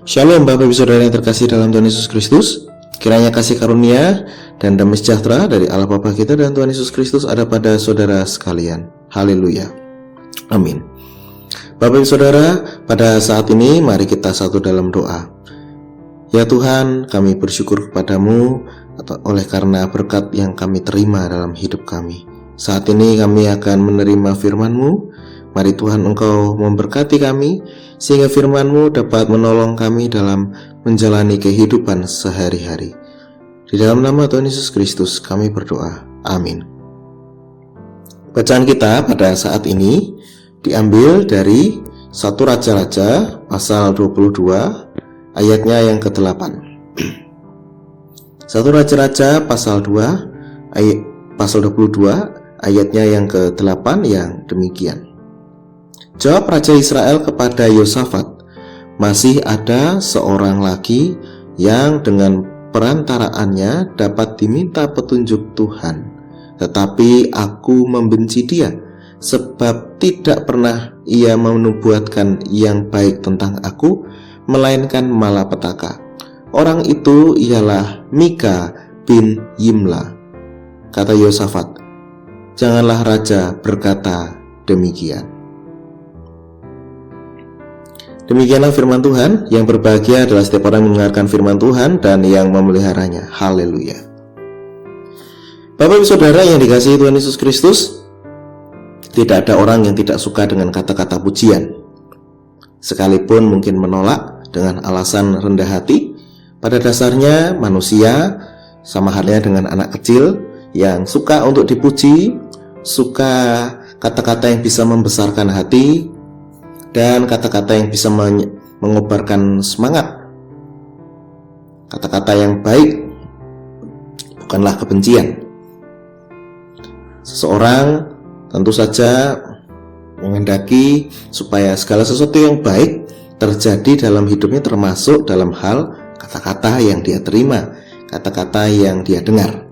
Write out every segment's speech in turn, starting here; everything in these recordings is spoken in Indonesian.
Shalom Bapak Ibu Saudara yang terkasih dalam Tuhan Yesus Kristus. Kiranya kasih karunia dan damai sejahtera dari Allah Bapa kita dan Tuhan Yesus Kristus ada pada saudara sekalian. Haleluya. Amin. Bapak Ibu Saudara, pada saat ini mari kita satu dalam doa. Ya Tuhan, kami bersyukur kepadamu oleh karena berkat yang kami terima dalam hidup kami. Saat ini kami akan menerima firman-Mu. Mari Tuhan Engkau memberkati kami, sehingga firman-Mu dapat menolong kami dalam menjalani kehidupan sehari-hari. Di dalam nama Tuhan Yesus Kristus kami berdoa. Amin. Bacaan kita pada saat ini diambil dari 1 Raja-Raja pasal 22 ayatnya yang ke-8. 1 Raja-Raja pasal 22 ayatnya yang ke-8 yang demikian. Jawab Raja Israel kepada Yosafat, masih ada seorang lagi yang dengan perantaraannya dapat diminta petunjuk Tuhan, tetapi aku membenci dia, sebab tidak pernah ia menubuatkan yang baik tentang aku, melainkan malapetaka. Orang itu ialah Mika bin Yimla. Kata Yosafat, janganlah raja berkata demikian. Demikianlah firman Tuhan. Yang berbahagia adalah setiap orang yang mendengarkan firman Tuhan dan yang memeliharanya. Haleluya. Bapak Ibu Saudara yang dikasihi Tuhan Yesus Kristus, tidak ada orang yang tidak suka dengan kata-kata pujian, sekalipun mungkin menolak dengan alasan rendah hati. Pada dasarnya manusia sama halnya dengan anak kecil yang suka untuk dipuji, suka kata-kata yang bisa membesarkan hati, dan kata-kata yang bisa mengobarkan semangat. Kata-kata yang baik bukanlah kebencian. Seseorang tentu saja menghendaki supaya segala sesuatu yang baik terjadi dalam hidupnya, termasuk dalam hal kata-kata yang dia terima, kata-kata yang dia dengar.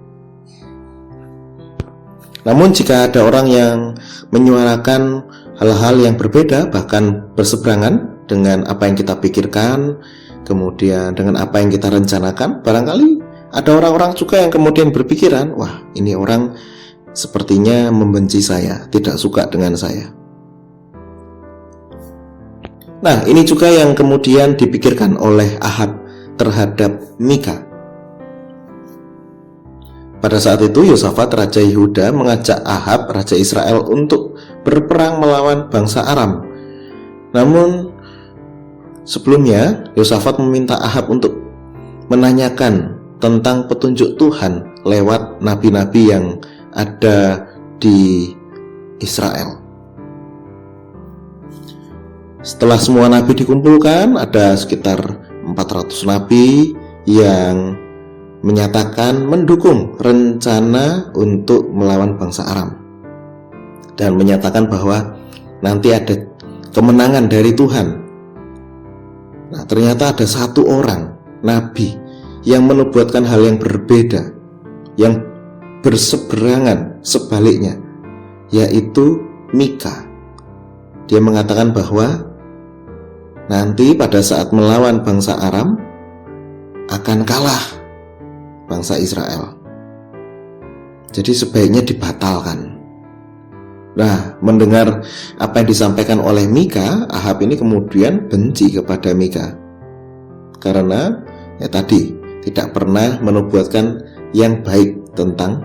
Namun jika ada orang yang menyuarakan hal-hal yang berbeda, bahkan berseberangan dengan apa yang kita pikirkan, kemudian dengan apa yang kita rencanakan, barangkali ada orang-orang juga yang kemudian berpikiran, wah, ini orang sepertinya membenci saya, tidak suka dengan saya. Nah, ini juga yang kemudian dipikirkan oleh Ahab terhadap Mika. Pada saat itu Yosafat Raja Yehuda mengajak Ahab Raja Israel untuk berperang melawan bangsa Aram. Namun sebelumnya Yosafat meminta Ahab untuk menanyakan tentang petunjuk Tuhan lewat nabi-nabi yang ada di Israel. Setelah semua nabi dikumpulkan, ada sekitar 400 nabi yang menyatakan mendukung rencana untuk melawan bangsa Aram dan menyatakan bahwa nanti ada kemenangan dari Tuhan. Nah, ternyata ada satu orang nabi yang menubuatkan hal yang berbeda, yang berseberangan sebaliknya, yaitu Mika. Dia mengatakan bahwa nanti pada saat melawan bangsa Aram akan kalah bangsa Israel. Jadi sebaiknya dibatalkan. Nah, mendengar apa yang disampaikan oleh Mika, Ahab ini kemudian benci kepada Mika, karena ya tadi tidak pernah menubuatkan yang baik tentang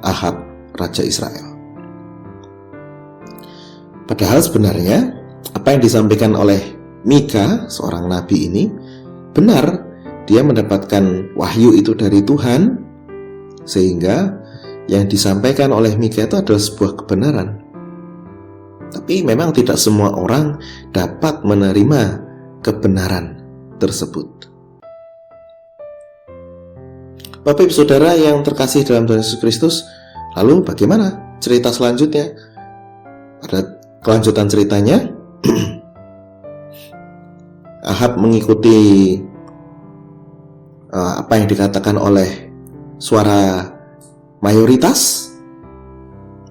Ahab Raja Israel. Padahal sebenarnya apa yang disampaikan oleh Mika, seorang nabi ini, benar. Dia mendapatkan wahyu itu dari Tuhan, sehingga yang disampaikan oleh Mika itu adalah sebuah kebenaran. Tapi memang tidak semua orang dapat menerima kebenaran tersebut. Bapak Ibu Saudara yang terkasih dalam Tuhan Yesus Kristus, lalu bagaimana cerita selanjutnya? Pada kelanjutan ceritanya, Ahab mengikuti apa yang dikatakan oleh suara mayoritas,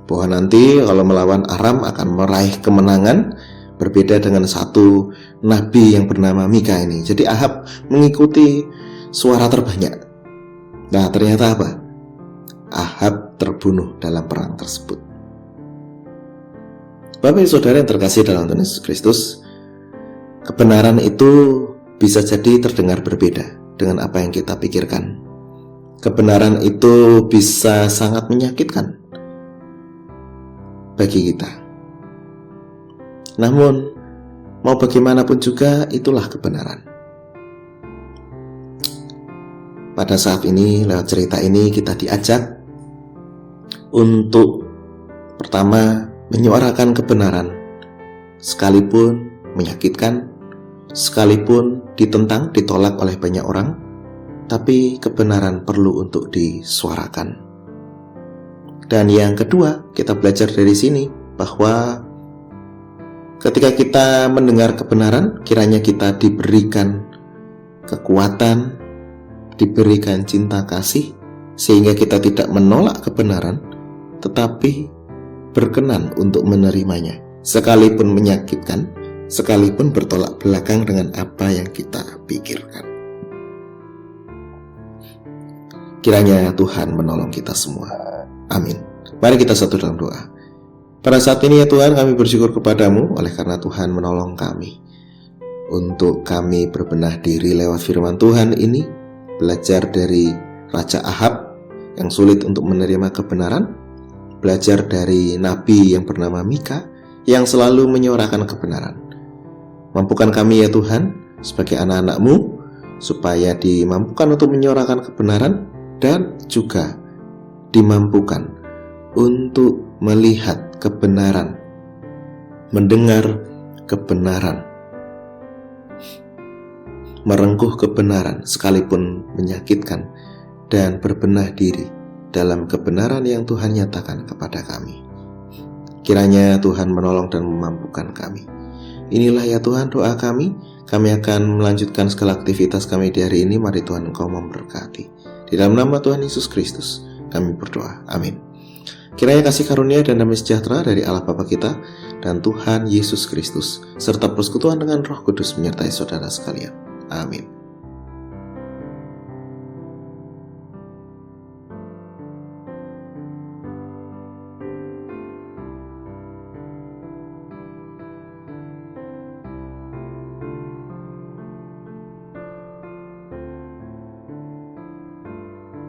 bahwa nanti kalau melawan Aram akan meraih kemenangan, Berbeda dengan satu nabi yang bernama Mika ini. Jadi Ahab mengikuti suara terbanyak. Nah, ternyata apa? Ahab terbunuh dalam perang tersebut. Bapak Ibu Saudara yang terkasih dalam Tuhan Yesus Kristus, kebenaran itu bisa jadi terdengar berbeda dengan apa yang kita pikirkan. Kebenaran itu bisa sangat menyakitkan bagi kita. Namun, mau bagaimanapun juga itulah kebenaran. Pada saat ini, lewat cerita ini kita diajak untuk pertama menyuarakan kebenaran, sekalipun menyakitkan, sekalipun ditentang, ditolak oleh banyak orang, tapi kebenaran perlu untuk disuarakan. Dan yang kedua, kita belajar dari sini bahwa ketika kita mendengar kebenaran, kiranya kita diberikan kekuatan, diberikan cinta kasih, sehingga kita tidak menolak kebenaran, tetapi berkenan untuk menerimanya, sekalipun menyakitkan, sekalipun bertolak belakang dengan apa yang kita pikirkan. Kiranya Tuhan menolong kita semua. Amin. Mari kita satu dalam doa. Pada saat ini ya Tuhan, kami bersyukur kepadamu oleh karena Tuhan menolong kami untuk kami berbenah diri lewat firman Tuhan ini, belajar dari Raja Ahab yang sulit untuk menerima kebenaran, belajar dari nabi yang bernama Mika yang selalu menyuarakan kebenaran. Mampukan kami ya Tuhan sebagai anak-anak-Mu supaya dimampukan untuk menyuarakan kebenaran dan juga dimampukan untuk melihat kebenaran, mendengar kebenaran, merengkuh kebenaran sekalipun menyakitkan, dan berbenah diri dalam kebenaran yang Tuhan nyatakan kepada kami. Kiranya Tuhan menolong dan memampukan kami. Inilah ya Tuhan doa kami. Kami akan melanjutkan segala aktivitas kami di hari ini. Mari Tuhan Engkau memberkati. Di dalam nama Tuhan Yesus Kristus kami berdoa. Amin. Kiranya kasih karunia dan damai sejahtera dari Allah Bapa kita dan Tuhan Yesus Kristus serta persekutuan dengan Roh Kudus menyertai saudara sekalian. Amin.